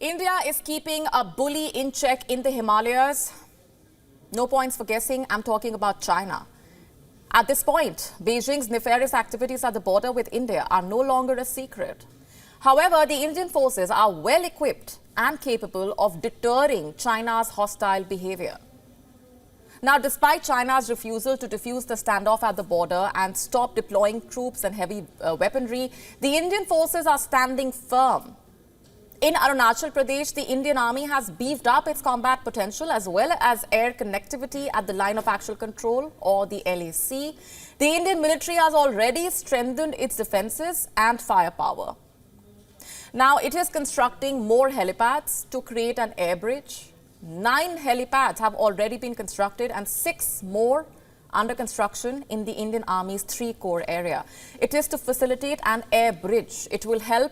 India is keeping a bully in check in the Himalayas. No points for guessing, I'm talking about China. At this point, Beijing's nefarious activities at the border with India are no longer a secret. However, the Indian forces are well equipped and capable of deterring China's hostile behavior. Now, despite China's refusal to defuse the standoff at the border and stop deploying troops and heavy weaponry, the Indian forces are standing firm. In Arunachal Pradesh, the Indian Army has beefed up its combat potential as well as air connectivity at the Line of Actual Control, or the LAC. The Indian military has already strengthened its defenses and firepower. Now, it is constructing more helipads to create an air bridge. 9 helipads have already been constructed and 6 more under construction in the Indian Army's 3-corps area. It is to facilitate an air bridge. It will help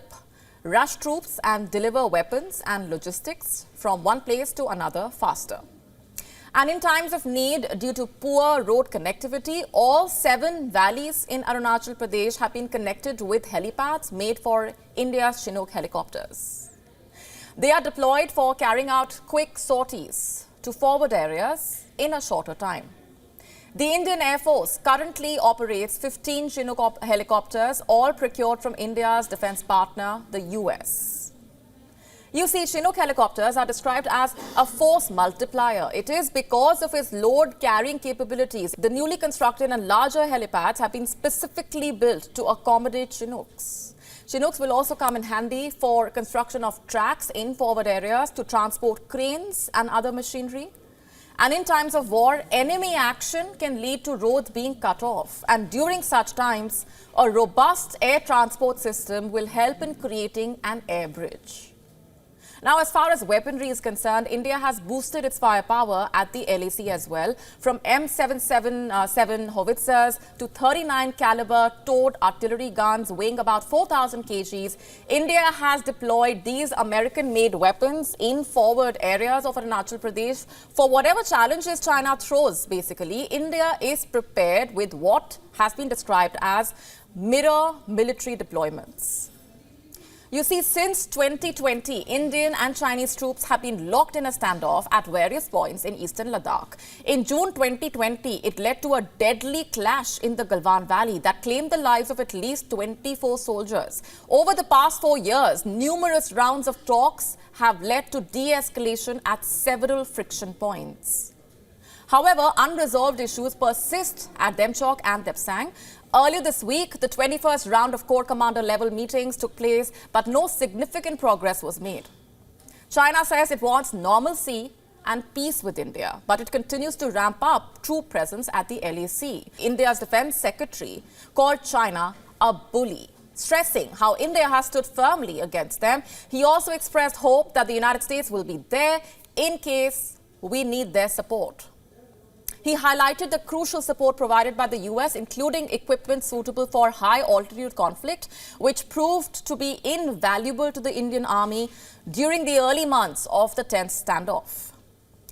rush troops and deliver weapons and logistics from one place to another faster. And in times of need, due to poor road connectivity, all 7 valleys in Arunachal Pradesh have been connected with helipads made for India's Chinook helicopters. They are deployed for carrying out quick sorties to forward areas in a shorter time. The Indian Air Force currently operates 15 Chinook helicopters, all procured from India's defense partner, the US. You see, Chinook helicopters are described as a force multiplier. It is because of its load-carrying capabilities. The newly constructed and larger helipads have been specifically built to accommodate Chinooks. Chinooks will also come in handy for construction of tracks in forward areas to transport cranes and other machinery. And in times of war, enemy action can lead to roads being cut off. And during such times, a robust air transport system will help in creating an air bridge. Now, as far as weaponry is concerned, India has boosted its firepower at the LAC as well, from M777 howitzers to 39 caliber towed artillery guns weighing about 4,000 kgs. India has deployed these American-made weapons in forward areas of Arunachal Pradesh. For whatever challenges China throws, basically, India is prepared with what has been described as mirror military deployments. You see, since 2020, Indian and Chinese troops have been locked in a standoff at various points in eastern Ladakh. In June 2020, it led to a deadly clash in the Galwan Valley that claimed the lives of at least 24 soldiers. Over the past 4 years, numerous rounds of talks have led to de-escalation at several friction points. However, unresolved issues persist at Demchok and Depsang. Earlier this week, the 21st round of Corps Commander level meetings took place, but no significant progress was made. China says it wants normalcy and peace with India, but it continues to ramp up troop presence at the LAC. India's defense secretary called China a bully, stressing how India has stood firmly against them. He also expressed hope that the United States will be there in case we need their support. He highlighted the crucial support provided by the US, including equipment suitable for high-altitude conflict, which proved to be invaluable to the Indian Army during the early months of the tense standoff.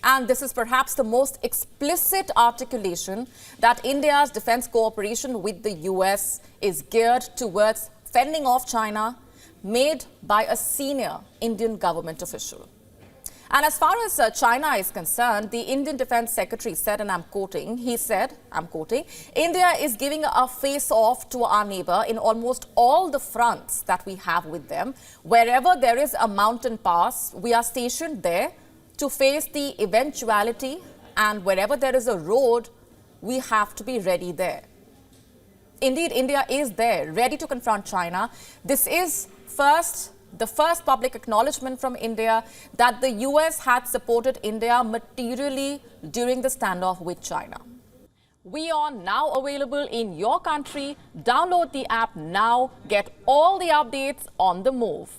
And this is perhaps the most explicit articulation that India's defense cooperation with the US is geared towards fending off China, made by a senior Indian government official. And as far as China is concerned, the Indian Defense Secretary said, and I'm quoting, he said, I'm quoting, India is giving a face-off to our neighbor in almost all the fronts that we have with them. Wherever there is a mountain pass, we are stationed there to face the eventuality, and wherever there is a road, we have to be ready there. Indeed, India is there, ready to confront China. This is the first public acknowledgement from India that the US had supported India materially during the standoff with China. WION now available in your country. Download the app now. Get all the updates on the move.